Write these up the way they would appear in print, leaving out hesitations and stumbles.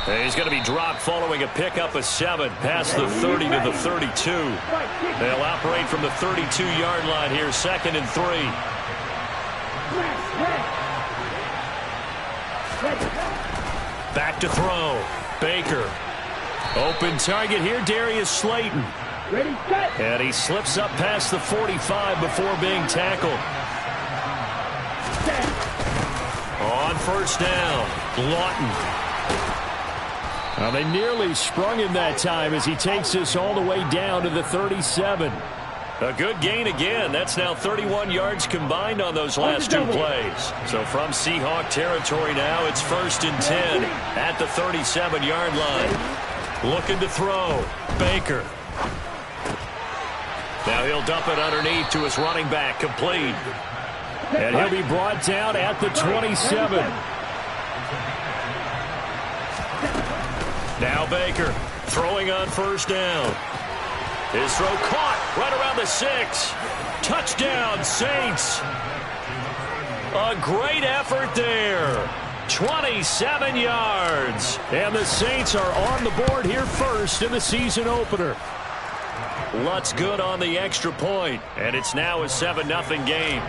And he's going to be dropped following a pickup of 7 past the 30 to the 32. They'll operate from the 32-yard line here, 2nd and 3. Back to throw. Baker. Open target here, Darius Slayton. And he slips up past the 45 before being tackled. On first down, Lawton. Well, they nearly sprung him that time as he takes this all the way down to the 37. A good gain again. That's now 31 yards combined on those last 2 plays. So from Seahawk territory now, it's 1st and 10 at the 37-yard line. Looking to throw. Baker. Now he'll dump it underneath to his running back, complete. And he'll be brought down at the 27. Now Baker throwing on first down. His throw caught right around the 6. Touchdown, Saints. A great effort there. 27 yards. And the Saints are on the board here first in the season opener. Lutz good on the extra point, and it's now a 7-0 game.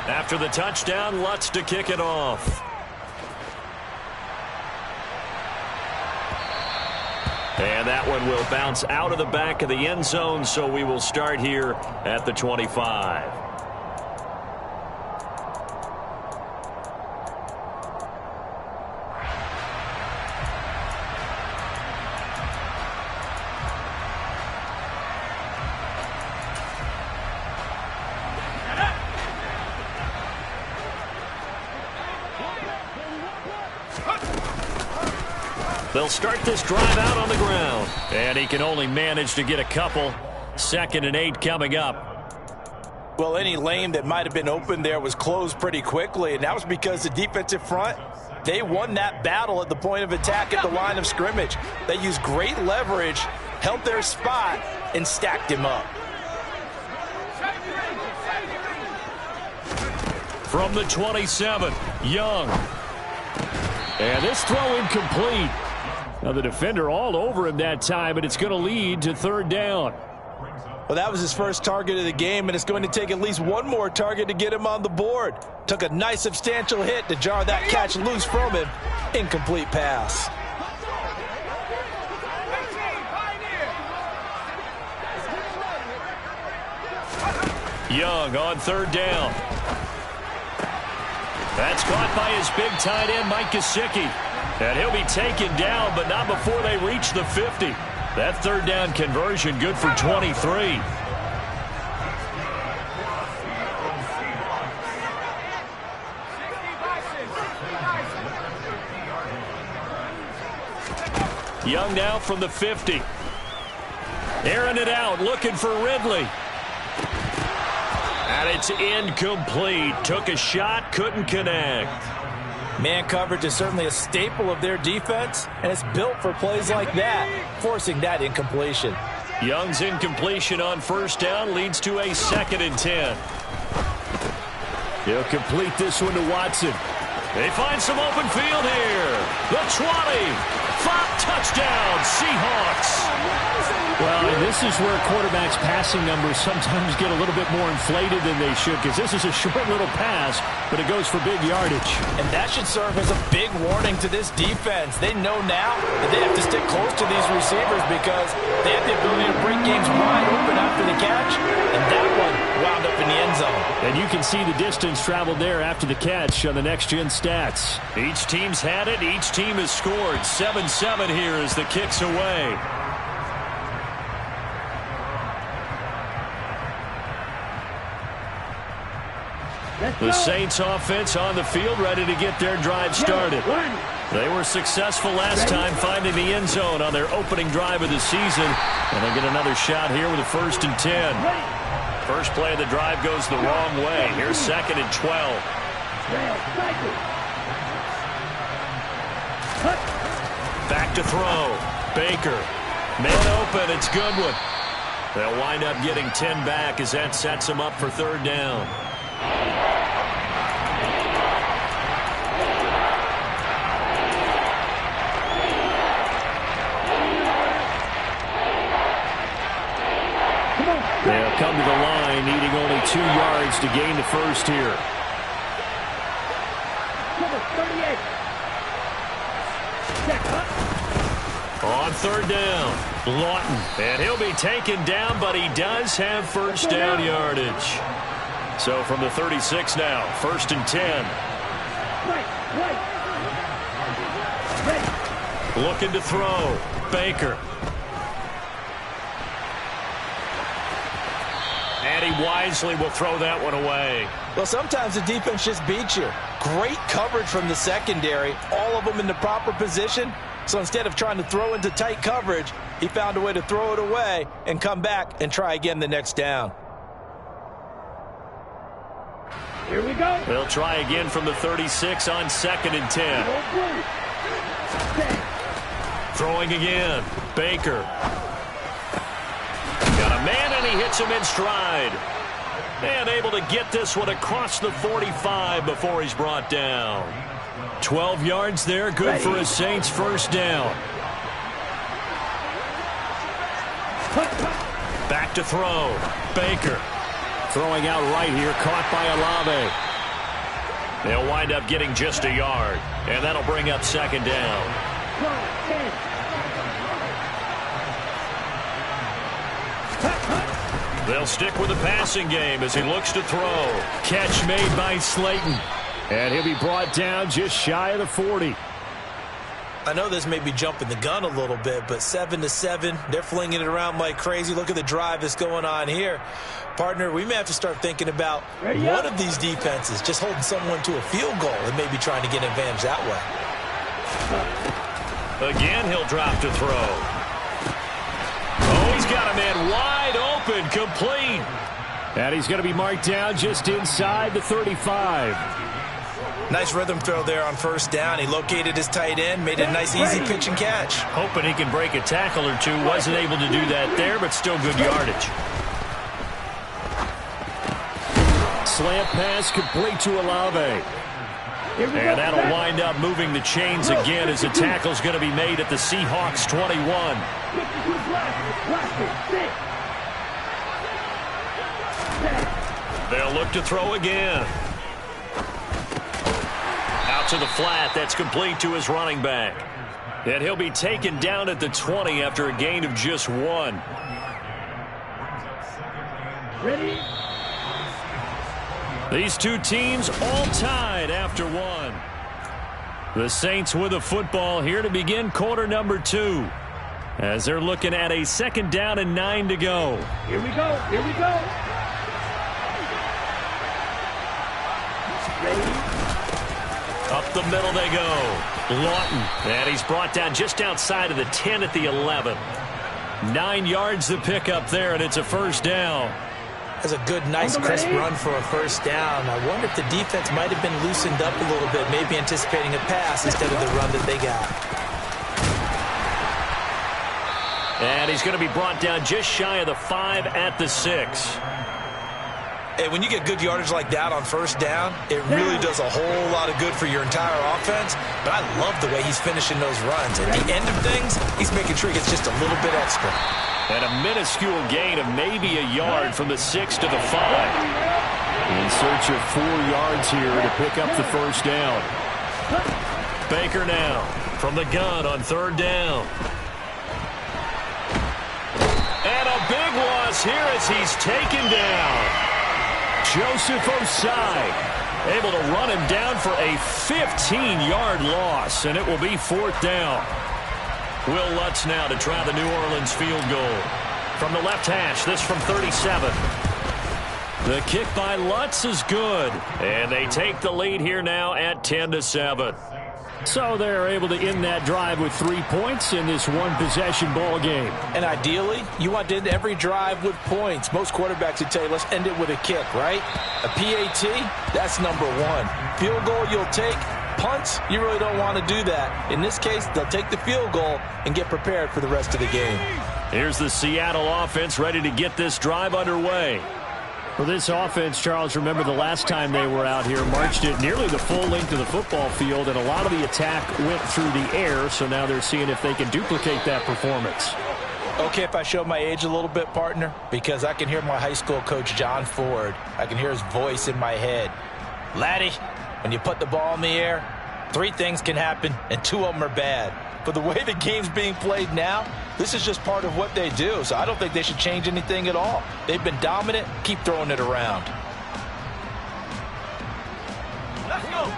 After the touchdown, Lutz to kick it off. And that one will bounce out of the back of the end zone, so we will start here at the 25. They'll start this drive out on the ground. And he can only manage to get a couple. 2nd and 8 coming up. Well, any lane that might have been open there was closed pretty quickly, and that was because the defensive front, they won that battle at the point of attack at the line of scrimmage. They used great leverage, held their spot, and stacked him up. From the 27, Young. And this throw incomplete. Now the defender all over him that time, and it's going to lead to 3rd down. Well, that was his first target of the game, and it's going to take at least one more target to get him on the board. Took a nice substantial hit to jar that catch loose from him. Incomplete pass. Young on 3rd down. That's caught by his big tight end, Mike Gesicki. And he'll be taken down, but not before they reach the 50. That 3rd down conversion good for 23. Young now from the 50. Airing it out, looking for Ridley. And it's incomplete. Took a shot, couldn't connect. Man coverage is certainly a staple of their defense, and it's built for plays like that, forcing that incompletion. Young's incompletion on first down leads to a 2nd and 10. He'll complete this one to Watson. They find some open field here. The 20. Flop touchdown, Seahawks. Well, and this is where quarterbacks' passing numbers sometimes get a little bit more inflated than they should, because this is a short little pass, but it goes for big yardage. And that should serve as a big warning to this defense. They know now that they have to stick close to these receivers because they have the ability to break games wide open after the catch, and that one wound up in the end zone. And you can see the distance traveled there after the catch on the next-gen stats. Each team's had it. Each team has scored. 7-7 here as the kick's away. The Saints offense on the field, ready to get their drive started. They were successful last time finding the end zone on their opening drive of the season. And they get another shot here with a 1st and 10. First play of the drive goes the wrong way. Here's 2nd and 12. Back to throw. Baker. Man open. It's Goodwin. They'll wind up getting 10 back as that sets them up for 3rd down. 2 yards to gain the first here. Number 38. On third down, Lawton. And he'll be taken down, but he does have first down yardage. So from the 36 now, 1st and 10. Looking to throw. Baker. And he wisely will throw that one away. Well, sometimes the defense just beats you. Great coverage from the secondary. All of them in the proper position. So instead of trying to throw into tight coverage, he found a way to throw it away and come back and try again the next down. Here we go. They'll try again from the 36 on 2nd and 10. Throwing again. Baker. Got a man, and he hits him in stride. And able to get this one across the 45 before he's brought down. 12 yards there, good for a Saints first down. Back to throw. Baker. Throwing out right here, caught by Olave. They'll wind up getting just a yard, and that'll bring up 2nd down. They'll stick with the passing game as he looks to throw. Catch made by Slayton. And he'll be brought down just shy of the 40. I know this may be jumping the gun a little bit, but 7-7, they're flinging it around like crazy. Look at the drive that's going on here. Partner, we may have to start thinking about one of these defenses just holding someone to a field goal and maybe trying to get an advantage that way. Again, he'll drop to throw. Oh, he's got a man wide open, complete. And he's going to be marked down just inside the 35. Nice rhythm throw there on first down. He located his tight end, made a nice easy pitch and catch. Hoping he can break a tackle or two. Wasn't able to do that there, but still good yardage. Slant pass complete to Olave. And that'll wind up moving the chains again as the tackle's going to be made at the Seahawks 21. They'll look to throw again. Out to the flat. That's complete to his running back. And he'll be taken down at the 20 after a gain of just 1. Ready? These two teams all tied after 1. The Saints with the football here to begin quarter number 2. As they're looking at a 2nd down and 9 to go. Here we go. Here we go. Ready? Up the middle they go. Lawton. And he's brought down just outside of the 10 at the 11. 9 yards to pick up there, and it's a first down. That's a good, nice, crisp run for a first down. I wonder if the defense might have been loosened up a little bit, maybe anticipating a pass instead of the run that they got. And he's going to be brought down just shy of the 5 at the 6. Hey, when you get good yardage like that on first down, it really does a whole lot of good for your entire offense. But I love the way he's finishing those runs. At the end of things, he's making sure he gets just a little bit extra. And a minuscule gain of maybe a yard from the 6 to the 5. In search of 4 yards here to pick up the first down. Baker now from the gun on 3rd down. And a big loss here as he's taken down. Joseph Osai able to run him down for a 15-yard loss, and it will be 4th down. Will Lutz now to try the New Orleans field goal. From the left hash, this from 37. The kick by Lutz is good, and they take the lead here now at 10-7. So they're able to end that drive with 3 points in this one-possession ball game. And ideally, you want to end every drive with points. Most quarterbacks would tell you, let's end it with a kick, right? A PAT, that's number 1. Field goal you'll take. Punts, you really don't want to do that. In this case, they'll take the field goal and get prepared for the rest of the game. Here's the Seattle offense ready to get this drive underway. For this offense, Charles, remember the last time they were out here, marched it nearly the full length of the football field, and a lot of the attack went through the air, so now they're seeing if they can duplicate that performance. Okay, if I show my age a little bit, partner, because I can hear my high school coach, John Ford. I can hear his voice in my head. Laddie, when you put the ball in the air, 3 things can happen, and 2 of them are bad. But the way the game's being played now, this is just part of what they do, so I don't think they should change anything at all. They've been dominant. Keep throwing it around. Let's go.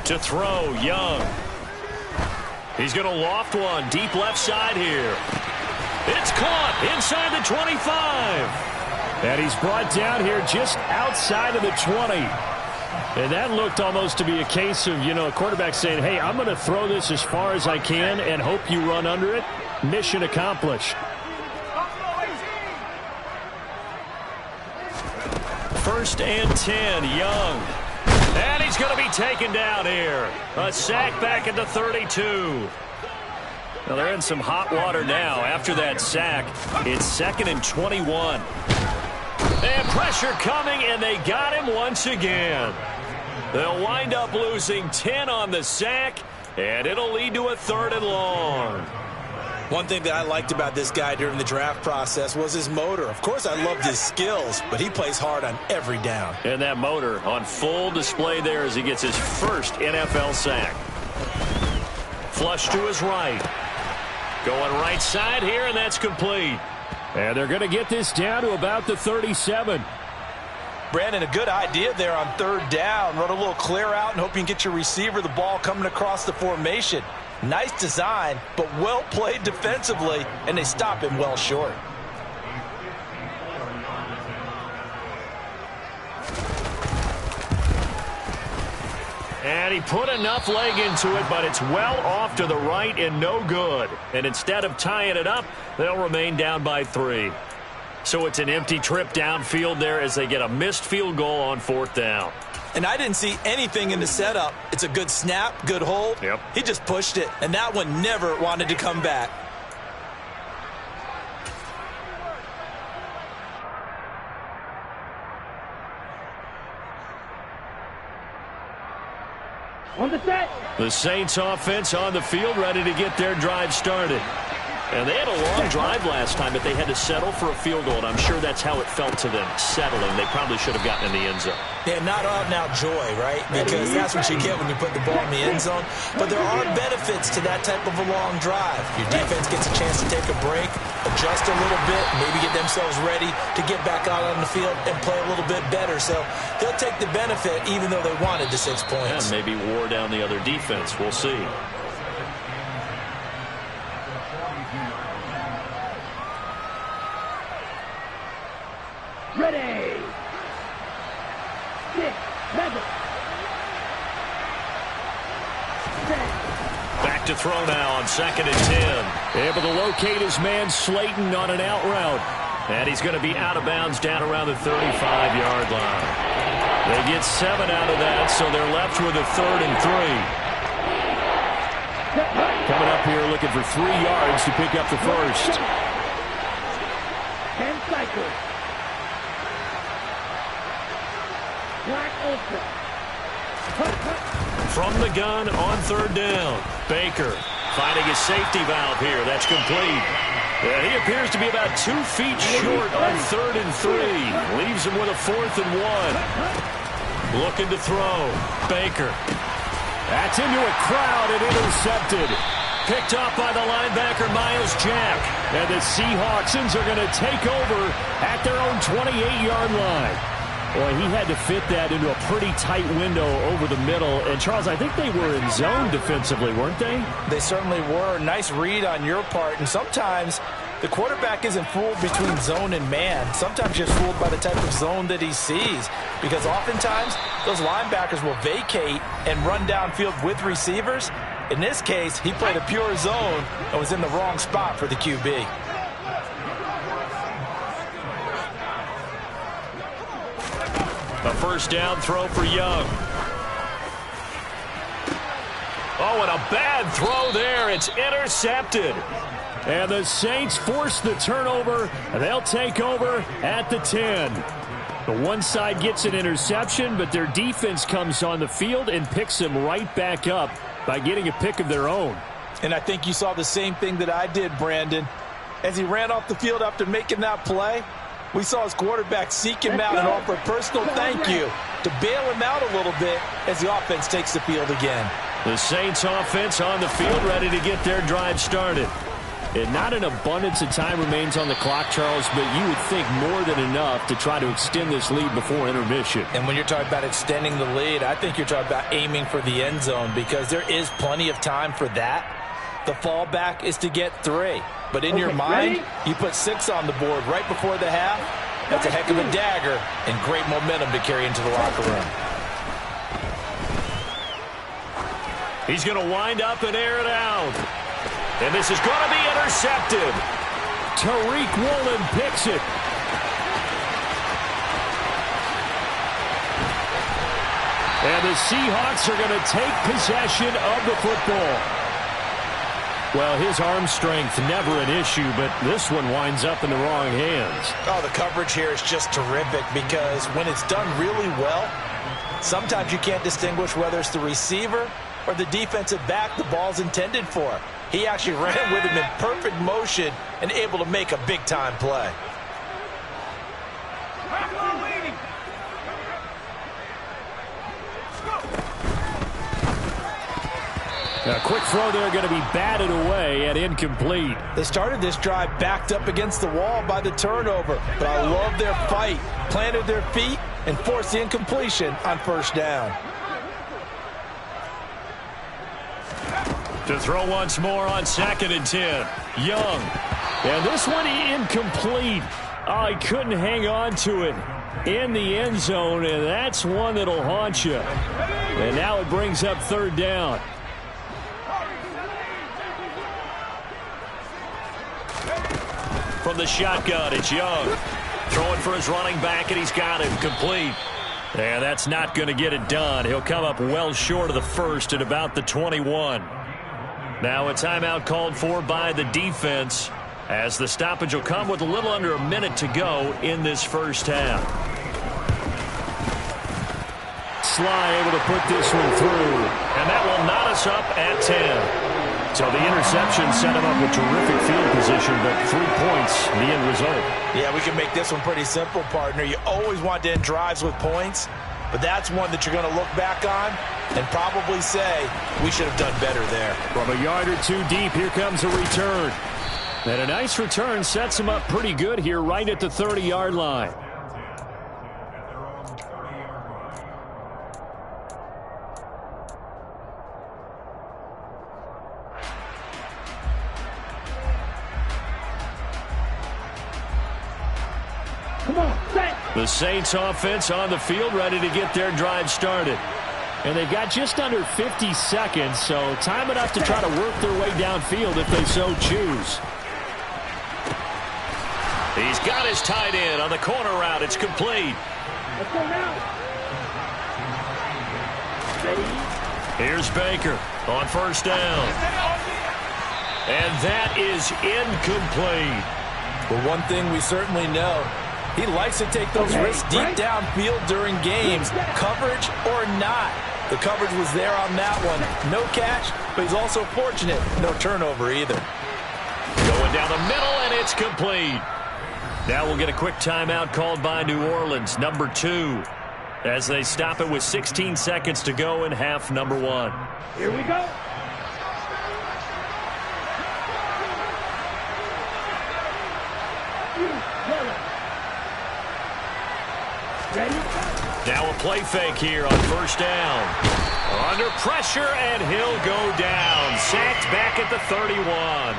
To throw, Young. He's going to loft one deep left side here. It's caught inside the 25. And he's brought down here just outside of the 20. And that looked almost to be a case of, a quarterback saying, hey, I'm going to throw this as far as I can and hope you run under it. Mission accomplished. First and 10, Young. And he's going to be taken down here. A sack back at the 32. Well, they're in some hot water now after that sack. It's 2nd and 21. And pressure coming, and they got him once again. They'll wind up losing 10 on the sack, and it'll lead to a 3rd and long. One thing that I liked about this guy during the draft process was his motor. Of course, I loved his skills, but he plays hard on every down. And that motor on full display there as he gets his first NFL sack. Flush to his right. Going right side here, and that's complete. And they're going to get this down to about the 37. Brandon, a good idea there on 3rd down. Run a little clear out and hope you can get your receiver the ball coming across the formation. Nice design, but well played defensively, and they stop him well short. And he put enough leg into it, but it's well off to the right and no good. And instead of tying it up, they'll remain down by 3. So it's an empty trip downfield there as they get a missed field goal on 4th down. And I didn't see anything in the setup. It's a good snap, good hold. Yep. He just pushed it, and that one never wanted to come back. On the set. The Saints offense on the field, ready to get their drive started. And they had a long drive last time, but they had to settle for a field goal, and I'm sure that's how it felt to them, settling. They probably should have gotten in the end zone. Yeah, not out and out joy, right? Because that's what you get when you put the ball in the end zone. But there are benefits to that type of a long drive. Your defense gets a chance to take a break, adjust a little bit, maybe get themselves ready to get back out on the field and play a little bit better. So they'll take the benefit even though they wanted the 6 points. And maybe wore down the other defense. We'll see. Ready. 6, 7. Back to throw now on 2nd and 10. Able to locate his man Slayton on an out route. And he's going to be out of bounds down around the 35-yard line. They get 7 out of that, so they're left with a 3rd and 3. Coming up here looking for 3 yards to pick up the first. 10 cycles. Black Ultra. From the gun on 3rd down. Baker finding his safety valve here. That's complete. Yeah, he appears to be about 2 feet short on 3rd and 3. Leaves him with a 4th and 1. Looking to throw. Baker. That's into a crowd and intercepted. Picked off by the linebacker, Miles Jack. And the Seahawksans are going to take over at their own 28-yard line. Boy, he had to fit that into a pretty tight window over the middle. And, Charles, I think they were in zone defensively, weren't they? They certainly were. Nice read on your part. And sometimes the quarterback isn't fooled between zone and man. Sometimes just fooled by the type of zone that he sees. Because oftentimes those linebackers will vacate and run downfield with receivers. In this case, he played a pure zone and was in the wrong spot for the QB. A first down throw for Young. Oh, and a bad throw there. It's intercepted. And the Saints force the turnover. They'll take over at the 10. The one side gets an interception, but their defense comes on the field and picks them right back up by getting a pick of their own. And I think you saw the same thing that I did, Brandon. As he ran off the field after making that play, we saw his quarterback seek him out and offer a personal thank you to bail him out a little bit as the offense takes the field again. The Saints offense on the field, ready to get their drive started. And not an abundance of time remains on the clock, Charles, but you would think more than enough to try to extend this lead before intermission. And when you're talking about extending the lead, I think you're talking about aiming for the end zone because there is plenty of time for that. The fallback is to get 3. But in your mind, you put 6 on the board right before the half. That's a heck of a dagger and great momentum to carry into the locker room. He's going to wind up and air it out. And this is going to be intercepted. Tariq Woolen picks it. And the Seahawks are going to take possession of the football. Well, his arm strength never an issue, but this one winds up in the wrong hands. Oh, the coverage here is just terrific because when it's done really well, sometimes you can't distinguish whether it's the receiver or the defensive back the ball's intended for. He actually ran with him in perfect motion and able to make a big-time play. A quick throw there going to be batted away and incomplete. They started this drive backed up against the wall by the turnover, but I love their fight. Planted their feet and forced the incompletion on first down. To throw once more on 2nd and 10. Young. And this one incomplete. Oh, he couldn't hang on to it in the end zone, and that's one that'll haunt you. And now it brings up 3rd down. From the shotgun, it's Young. Throwing for his running back, and he's got him complete. And that's not going to get it done. He'll come up well short of the first at about the 21. Now a timeout called for by the defense as the stoppage will come with a little under a minute to go in this first half. Sly able to put this one through, and that will knot us up at 10. So the interception set him up with terrific field position, but 3 points, the end result. Yeah, we can make this one pretty simple, partner. You always want to end drives with points, but that's one that you're going to look back on and probably say, we should have done better there. From a yard or 2 deep, here comes a return. And a nice return sets him up pretty good here right at the 30-yard line. The Saints offense on the field ready to get their drive started. And they've got just under 50 seconds, so time enough to try to work their way downfield if they so choose. He's got his tight end on the corner route. It's complete. Let's go now. Here's Baker on first down. And that is incomplete. But one thing we certainly know, he likes to take those risks deep downfield during games, coverage or not. The coverage was there on that one. No catch, but he's also fortunate. No turnover either. Going down the middle, and it's complete. Now we'll get a quick timeout called by New Orleans, number 2, as they stop it with 16 seconds to go in half number 1. Here we go. Now a play fake here on first down. Under pressure, and he'll go down. Sacked back at the 31.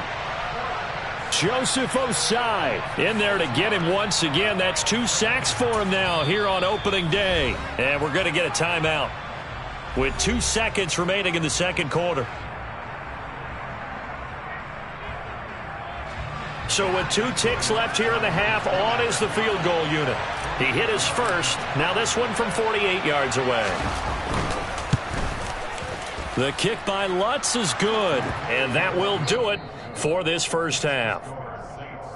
Joseph Osai in there to get him once again. That's 2 sacks for him now here on opening day. And we're going to get a timeout with 2 seconds remaining in the second quarter. So with 2 ticks left here in the half, on is the field goal unit. He hit his first. Now this one from 48 yards away. The kick by Lutz is good, and that will do it for this first half.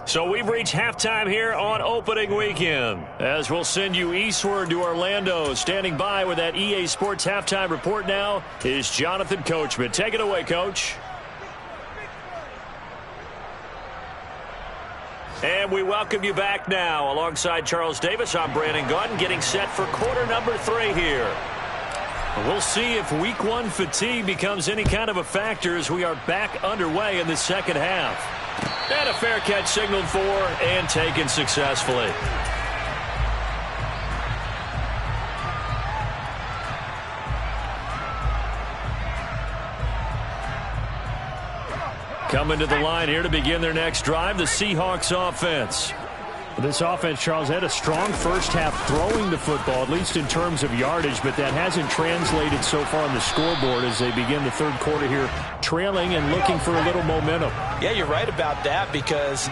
So we've reached halftime here on opening weekend. As we'll send you eastward to Orlando. Standing by with that EA Sports halftime report now is Jonathan Coachman. Take it away, Coach. And we welcome you back now. Alongside Charles Davis, I'm Brandon Gunn, getting set for quarter number 3 here. We'll see if week 1 fatigue becomes any kind of a factor as we are back underway in the second half. And a fair catch signaled for and taken successfully. Coming to the line here to begin their next drive, the Seahawks offense. This offense, Charles, had a strong first half throwing the football, at least in terms of yardage, but that hasn't translated so far on the scoreboard as they begin the third quarter here, trailing and looking for a little momentum. Yeah, you're right about that because,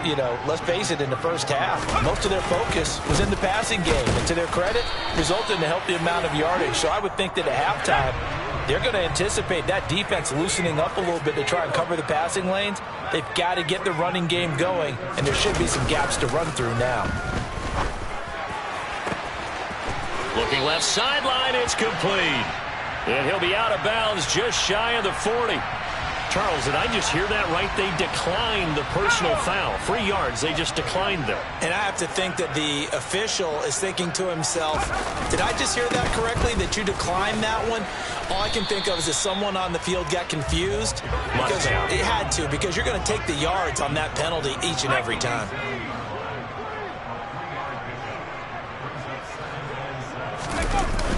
let's face it, in the first half, most of their focus was in the passing game. And to their credit, resulted in a healthy amount of yardage. So I would think that at halftime, they're going to anticipate that defense loosening up a little bit to try and cover the passing lanes. They've got to get the running game going, and there should be some gaps to run through now. Looking left sideline, it's complete. And he'll be out of bounds just shy of the 40. Charles, did I just hear that right? They declined the personal foul. 3 yards, they just declined them. And I have to think that the official is thinking to himself, did I just hear that correctly, that you declined that one? All I can think of is that someone on the field got confused. Because it had to, because you're going to take the yards on that penalty each and every time.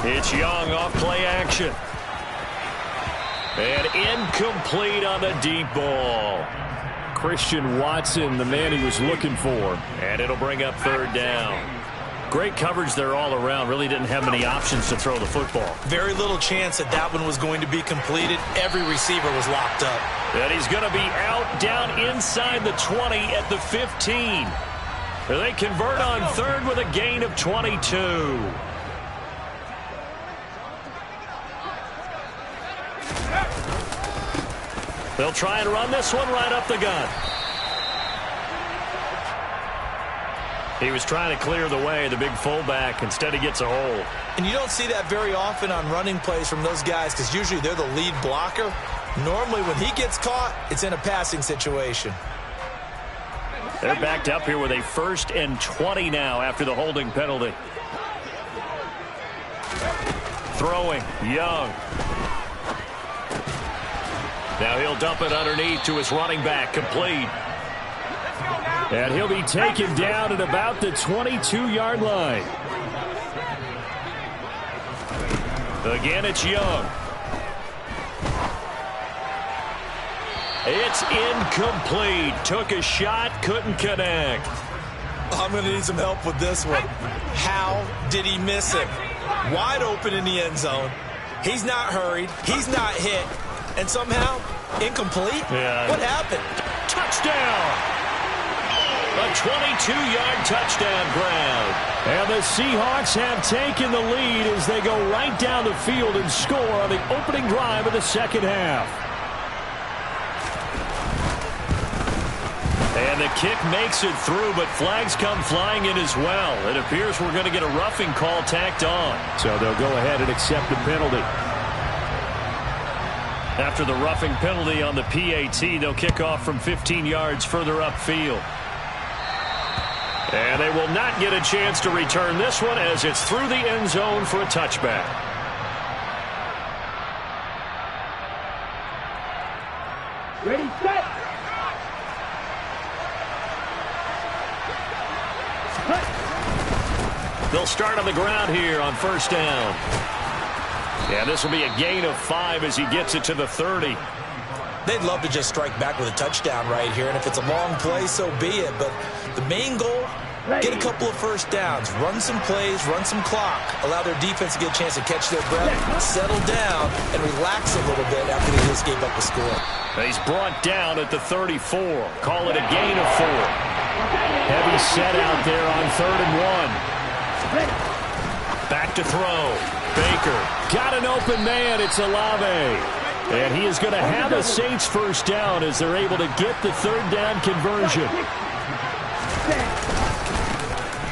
It's Young off play action. And incomplete on the deep ball. Christian Watson, the man he was looking for. And it'll bring up third down. Great coverage there all around. Really didn't have many options to throw the football. Very little chance that that one was going to be completed. Every receiver was locked up. And he's going to be out down inside the 20 at the 15. They convert on third with a gain of 22. They'll try and run this one right up the gut. He was trying to clear the way, the big fullback. Instead, he gets a hole. And you don't see that very often on running plays from those guys because usually they're the lead blocker. Normally, when he gets caught, it's in a passing situation. They're backed up here with a 1st and 20 now after the holding penalty. Throwing, Young. Now he'll dump it underneath to his running back, complete. And he'll be taken down at about the 22-yard line. Again, it's Young. It's incomplete. Took a shot, couldn't connect. I'm going to need some help with this one. How did he miss it? Wide open in the end zone. He's not hurried. He's not hit. And somehow, incomplete? Yeah. What happened? Touchdown! A 22-yard touchdown grab. And the Seahawks have taken the lead as they go right down the field and score on the opening drive of the second half. And the kick makes it through, but flags come flying in as well. It appears we're going to get a roughing call tacked on. So they'll go ahead and accept the penalty. After the roughing penalty on the PAT, they'll kick off from 15 yards further upfield. And they will not get a chance to return this one as it's through the end zone for a touchback. Ready, set. They'll start on the ground here on first down. Yeah, this will be a gain of 5 as he gets it to the 30. They'd love to just strike back with a touchdown right here, and if it's a long play, so be it. But the main goal, get a couple of first downs, run some plays, run some clock, allow their defense to get a chance to catch their breath, settle down, and relax a little bit after they just gave up a score. He's brought down at the 34. Call it a gain of 4. Heavy set out there on 3rd and 1. Back to throw. Baker got an open man. It's Olave. And he is going to have a Saints first down as they're able to get the 3rd down conversion.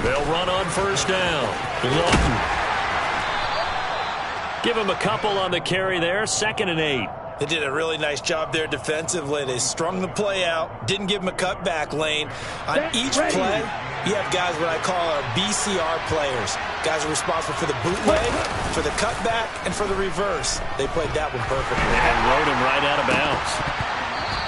They'll run on first down. Lawton. Give him a couple on the carry there. 2nd and 8. They did a really nice job there defensively. They strung the play out, didn't give him a cutback lane. On each play, you have guys what I call our BCR players. Guys are responsible for the bootleg, for the cutback, and for the reverse. They played that one perfectly. And rode him right out of bounds.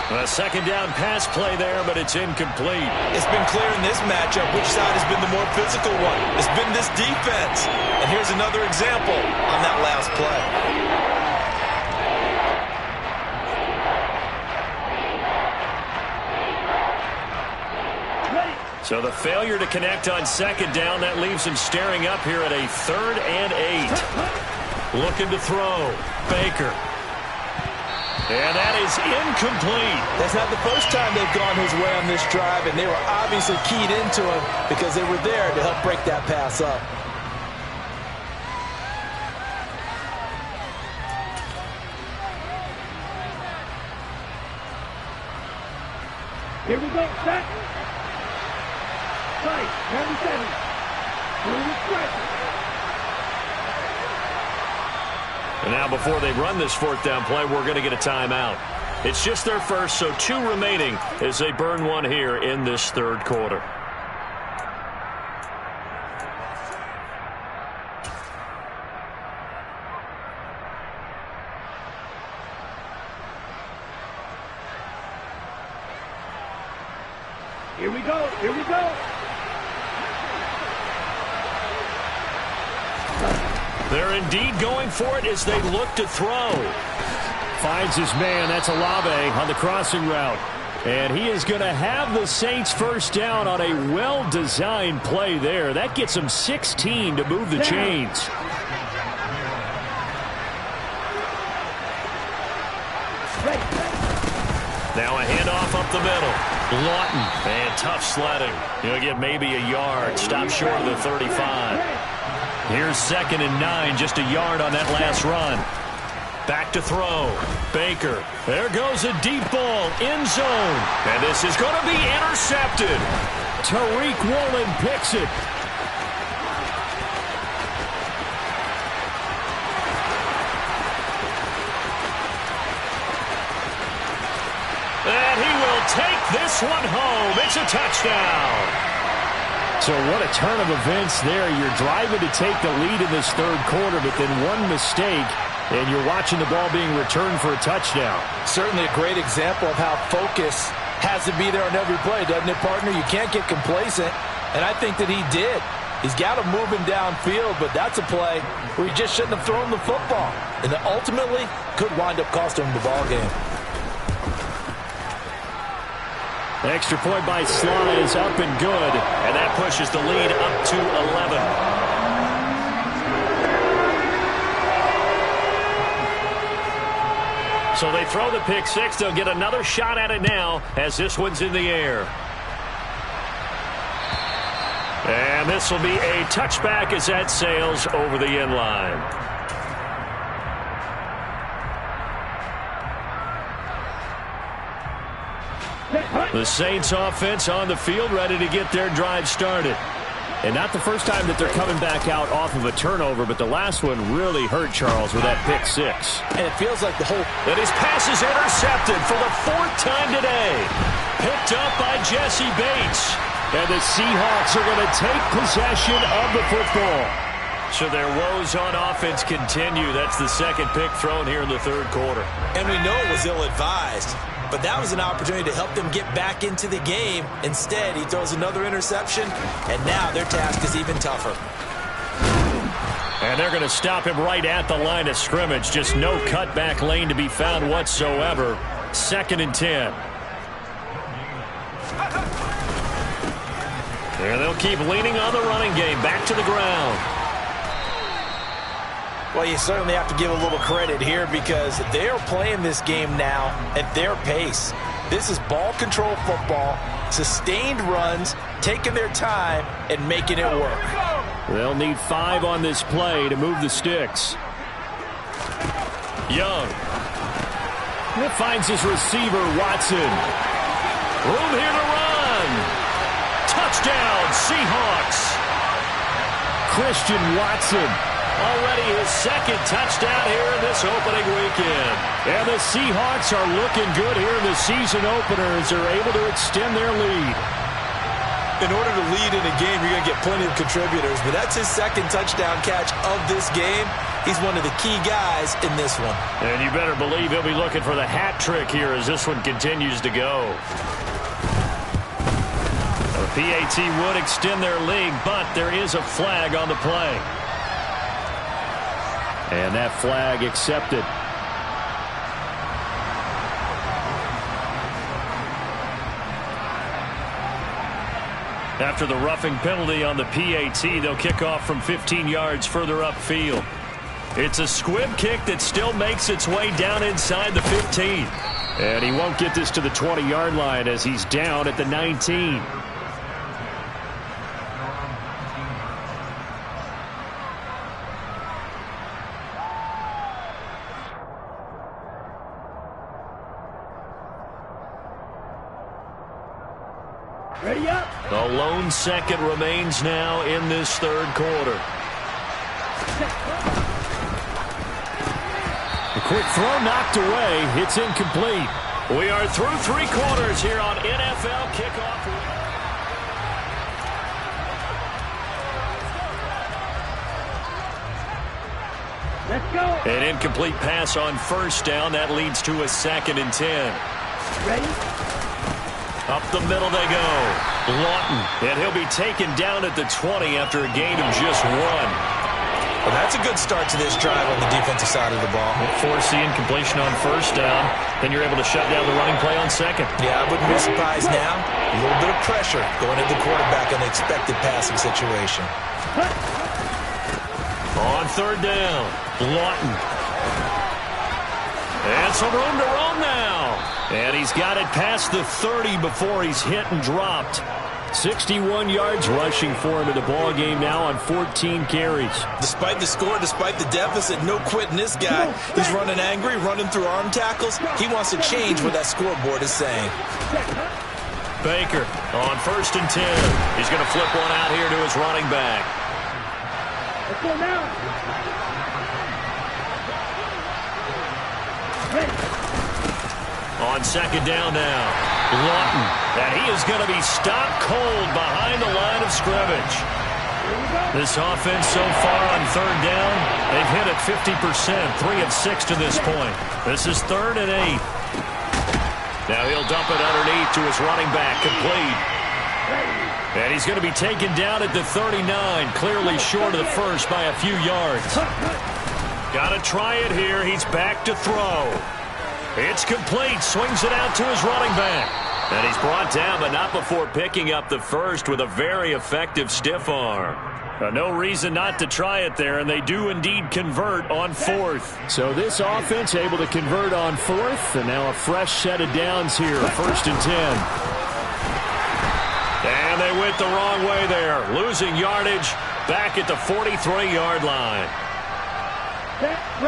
A 2nd down pass play there, but it's incomplete. It's been clear in this matchup which side has been the more physical one. It's been this defense. And here's another example on that last play. So the failure to connect on 2nd down, that leaves him staring up here at a 3rd and 8. Looking to throw. Baker. And that is incomplete. That's not the first time they've gone his way on this drive, and they were obviously keyed into him because they were there to help break that pass up. Here we go, set. Right, 97. And now before they run this 4th down play, we're going to get a timeout. It's just their first, so 2 remaining as they burn one here in this 3rd quarter. Here we go, here we go. They're indeed going for it as they look to throw. Finds his man. That's Olave on the crossing route. And he is going to have the Saints first down on a well-designed play there. That gets him 16 to move the chains. Now a handoff up the middle. Lawton. And tough sledding. He'll get maybe a yard. Stop short of the 35. Here's 2nd and 9, just a yard on that last run. Back to throw. Baker. There goes a deep ball. End zone. And this is going to be intercepted. Tariq Woolen picks it. And he will take this one home. It's a touchdown. So what a turn of events there. You're driving to take the lead in this 3rd quarter, but then one mistake, and you're watching the ball being returned for a touchdown. Certainly a great example of how focus has to be there on every play, doesn't it, partner? You can't get complacent, and I think that he did. He's got him moving downfield, but that's a play where he just shouldn't have thrown the football, and that ultimately could wind up costing him the ball game. Extra point by Sly is up and good, and that pushes the lead up to 11. So they throw the pick 6. They'll get another shot at it now as this one's in the air. And this will be a touchback as that sails over the end line. The Saints offense on the field, ready to get their drive started. And not the first time that they're coming back out off of a turnover, but the last one really hurt Charles with that pick 6. And it feels like the whole... And his pass is intercepted for the 4th time today. Picked up by Jesse Bates. And the Seahawks are going to take possession of the football. So their woes on offense continue. That's the 2nd pick thrown here in the 3rd quarter. And we know it was ill-advised. But that was an opportunity to help them get back into the game. Instead, he throws another interception, and now their task is even tougher. And they're going to stop him right at the line of scrimmage. Just no cutback lane to be found whatsoever. 2nd and 10. And they'll keep leaning on the running game. Back to the ground. Well, you certainly have to give a little credit here because they are playing this game now at their pace. This is ball control football, sustained runs, taking their time, and making it work. They'll need 5 on this play to move the sticks. Young. It finds his receiver, Watson. Room here to run. Touchdown. Seahawks. Christian Watson. Already his second touchdown here in this opening weekend. And the Seahawks are looking good here in the season opener as they're able to extend their lead. In order to lead in a game, you're going to get plenty of contributors, but that's his second touchdown catch of this game. He's one of the key guys in this one. And you better believe he'll be looking for the hat trick here as this one continues to go. The PAT would extend their lead, but there is a flag on the play. And that flag accepted. After the roughing penalty on the PAT, they'll kick off from 15 yards further upfield. It's a squib kick that still makes its way down inside the 15. And he won't get this to the 20-yard line as he's down at the 19. Ready up. The lone second remains now in this third quarter. A quick throw knocked away. It's incomplete. We are through three quarters here on NFL Kickoff. Let's go. An incomplete pass on first down. That leads to a 2nd and 10. Ready. Up the middle they go. Lawton. And he'll be taken down at the 20 after a gain of just 1. Well, that's a good start to this drive on the defensive side of the ball. Force the incompletion on first down. Then you're able to shut down the running play on second. Yeah, I wouldn't be surprised now. A little bit of pressure going at the quarterback on the expected passing situation. On third down, Lawton. And some room to roam now. And he's got it past the 30 before he's hit and dropped. 61 yards rushing for him in the ball game now on 14 carries. Despite the score, despite the deficit, no quitting this guy. He's running angry, running through arm tackles. He wants to change what that scoreboard is saying. Baker on 1st and 10. He's going to flip one out here to his running back. Let's go now. Ready. On second down now, Lawton. And he is going to be stopped cold behind the line of scrimmage. This offense so far on third down, they've hit it 50%, 3 of 6 to this point. This is 3rd and 8. Now he'll dump it underneath to his running back, complete. And he's going to be taken down at the 39, clearly short of the first by a few yards. Got to try it here. He's back to throw. It's complete. Swings it out to his running back. And he's brought down, but not before picking up the first with a very effective stiff arm. No reason not to try it there, and they do indeed convert on 4th. So this offense able to convert on 4th, and now a fresh set of downs here, 1st and 10. And they went the wrong way there, losing yardage back at the 43-yard line.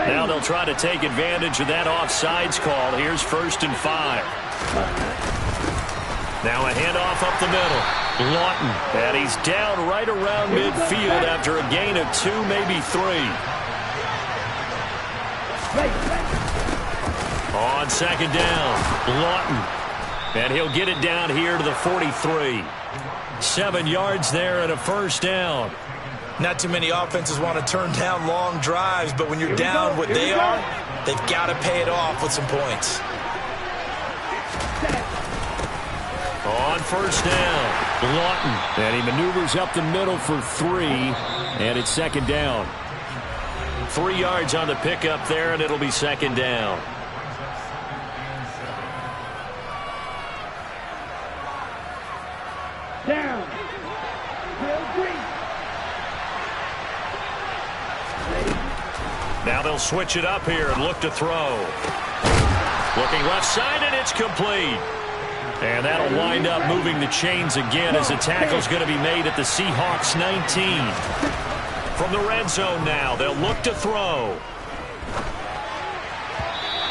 Now they'll try to take advantage of that offsides call. Here's 1st and 5. Now a handoff up the middle. Lawton, and he's down right around midfield after a gain of 2, maybe 3. On second down, Lawton, and he'll get it down here to the 43. 7 yards there and a first down. Not too many offenses want to turn down long drives, but when you're down what they are, they've got to pay it off with some points. On first down, Lawton, and he maneuvers up the middle for 3, and it's second down. 3 yards on the pickup there, and it'll be second down. Down. Now they'll switch it up here and look to throw. Looking left side, and it's complete. And that'll wind up moving the chains again as the tackle's going to be made at the Seahawks 19. From the red zone now, they'll look to throw.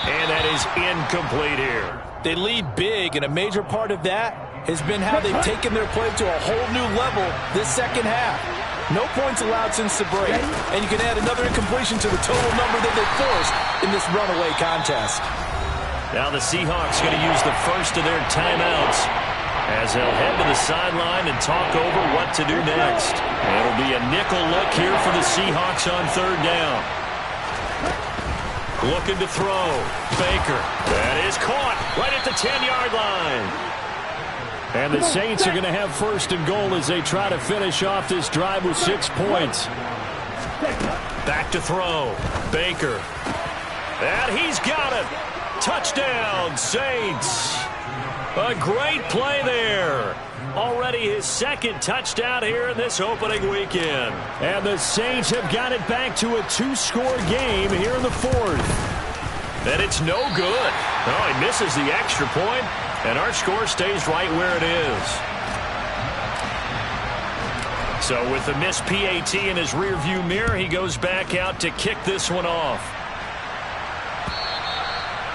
And that is incomplete here. They lead big, and a major part of that has been how they've taken their play to a whole new level this second half. No points allowed since the break, and you can add another incompletion to the total number that they forced in this runaway contest. Now the Seahawks going to use the first of their timeouts as they'll head to the sideline and talk over what to do next. It'll be a nickel look here for the Seahawks on third down. Looking to throw. Baker. That is caught right at the 10-yard line. And the Saints are going to have first and goal as they try to finish off this drive with 6 points. Back to throw. Baker. And he's got it. Touchdown, Saints. A great play there. Already his second touchdown here in this opening weekend. And the Saints have got it back to a 2-score game here in the fourth. And it's no good. Oh, he misses the extra point, and our score stays right where it is. So with the missed PAT in his rearview mirror, he goes back out to kick this one off.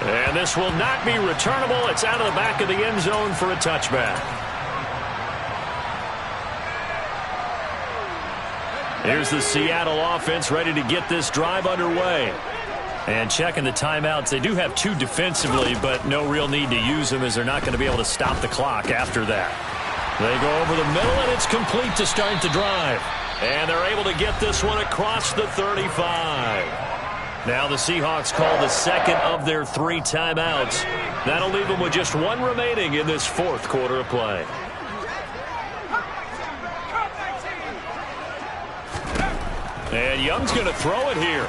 And this will not be returnable. It's out of the back of the end zone for a touchback. Here's the Seattle offense ready to get this drive underway. And checking the timeouts, they do have 2 defensively, but no real need to use them as they're not going to be able to stop the clock after that. They go over the middle, and it's complete to start the drive. And they're able to get this one across the 35. Now the Seahawks call the second of their 3 timeouts. That'll leave them with just 1 remaining in this fourth quarter of play. And Young's going to throw it here.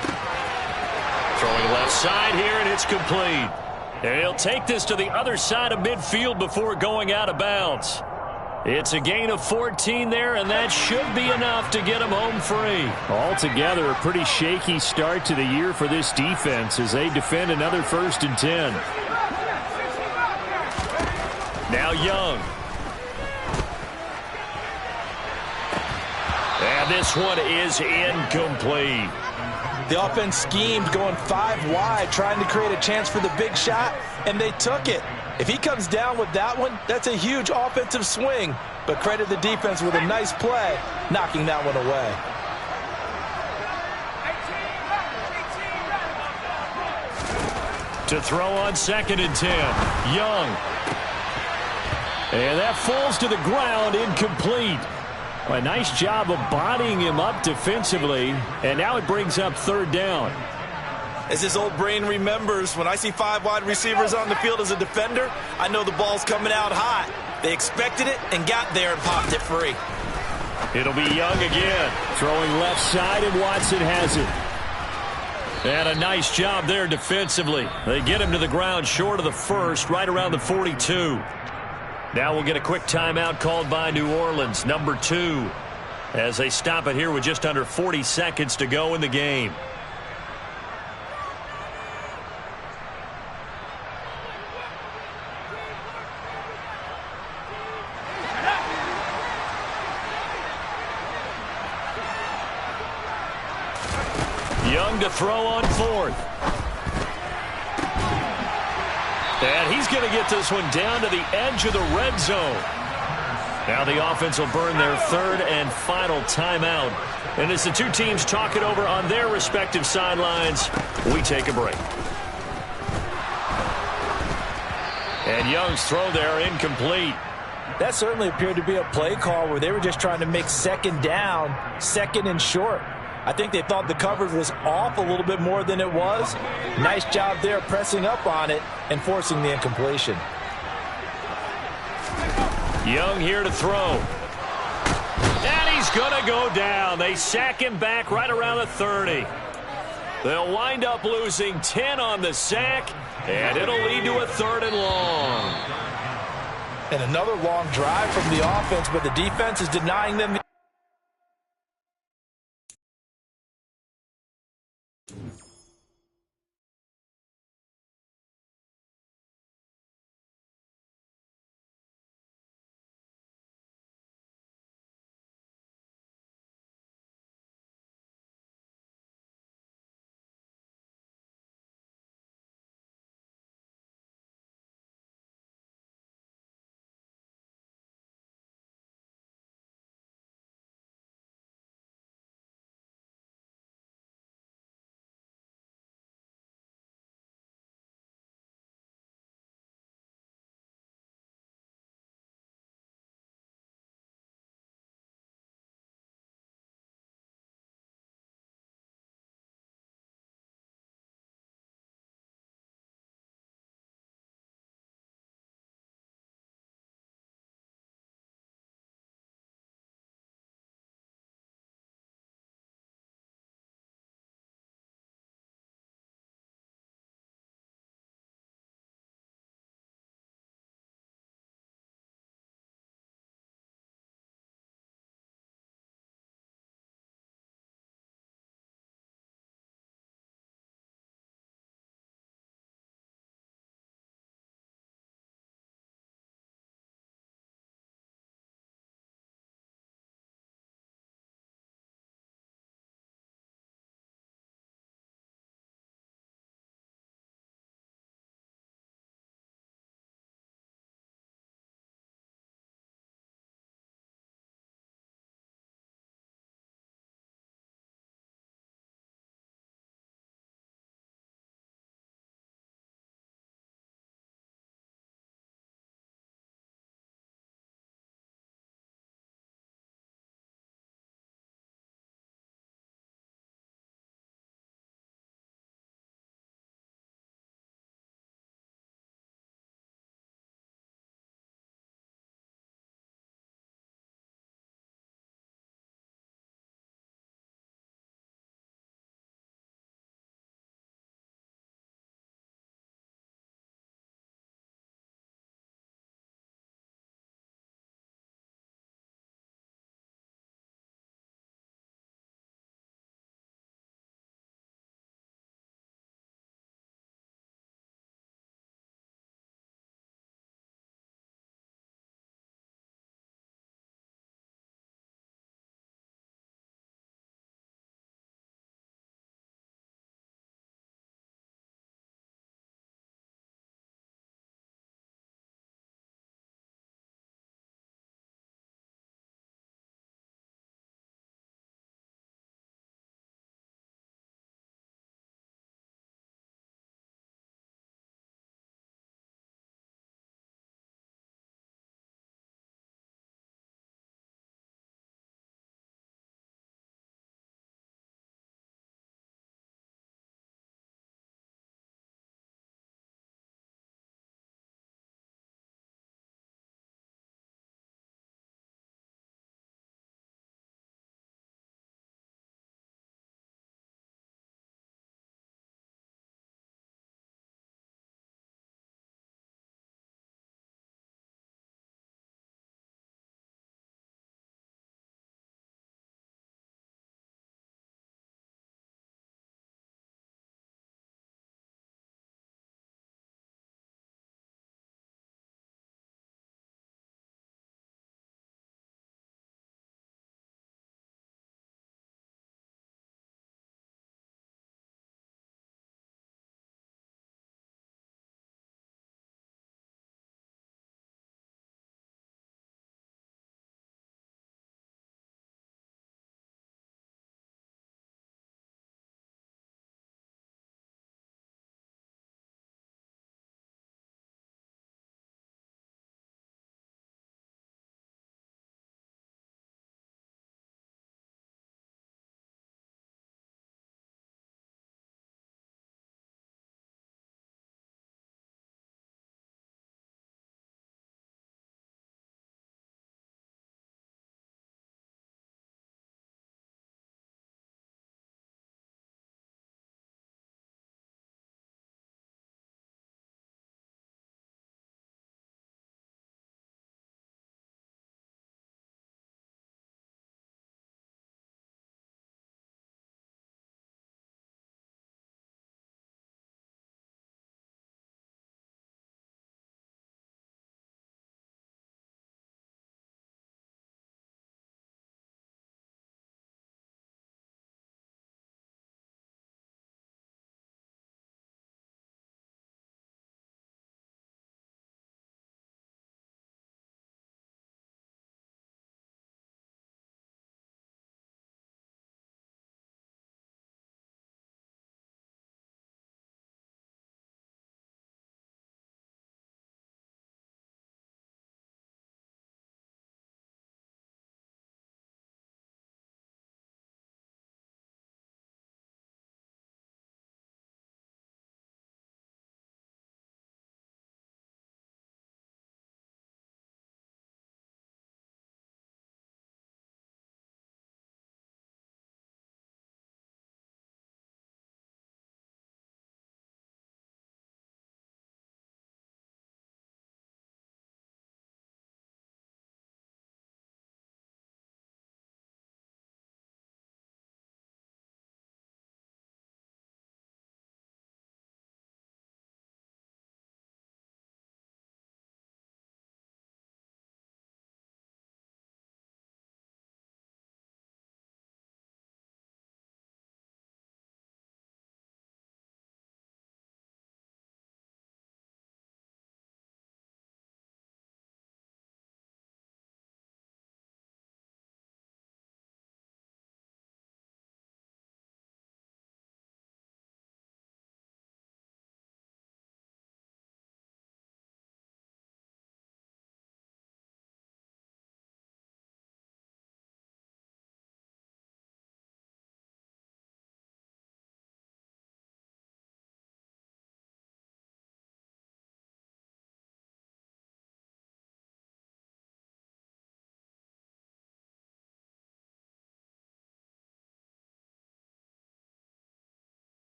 Throwing left side here, and it's complete. And he'll take this to the other side of midfield before going out of bounds. It's a gain of 14 there, and that should be enough to get him home free. Altogether, a pretty shaky start to the year for this defense as they defend another 1st and 10. Now Young. And this one is incomplete. The offense schemed going 5 wide, trying to create a chance for the big shot, and they took it. If he comes down with that one, that's a huge offensive swing. But credit the defense with a nice play, knocking that one away. To throw on 2nd and 10. Young. And that falls to the ground, incomplete. A nice job of bodying him up defensively, and now it brings up 3rd down. As his old brain remembers, when I see 5 wide receivers on the field as a defender, I know the ball's coming out hot. They expected it and got there and popped it free. It'll be Young again, throwing left side, and Watson has it. And a nice job there defensively. They get him to the ground short of the 1st, right around the 42. Now we'll get a quick timeout called by New Orleans, number 2, as they stop it here with just under 40 seconds to go in the game. Young to throw on 4th. And he's going to get this one down to the edge of the red zone. Now the offense will burn their 3rd and final timeout. And as the 2 teams talk it over on their respective sidelines, we take a break. And Young's throw there incomplete. That certainly appeared to be a play call where they were just trying to make 2nd down, 2nd and short. I think they thought the coverage was off a little bit more than it was. Nice job there pressing up on it and forcing the incompletion. Young here to throw. And he's going to go down. They sack him back right around the 30. They'll wind up losing 10 on the sack, and it'll lead to a 3rd and long. And another long drive from the offense, but the defense is denying them the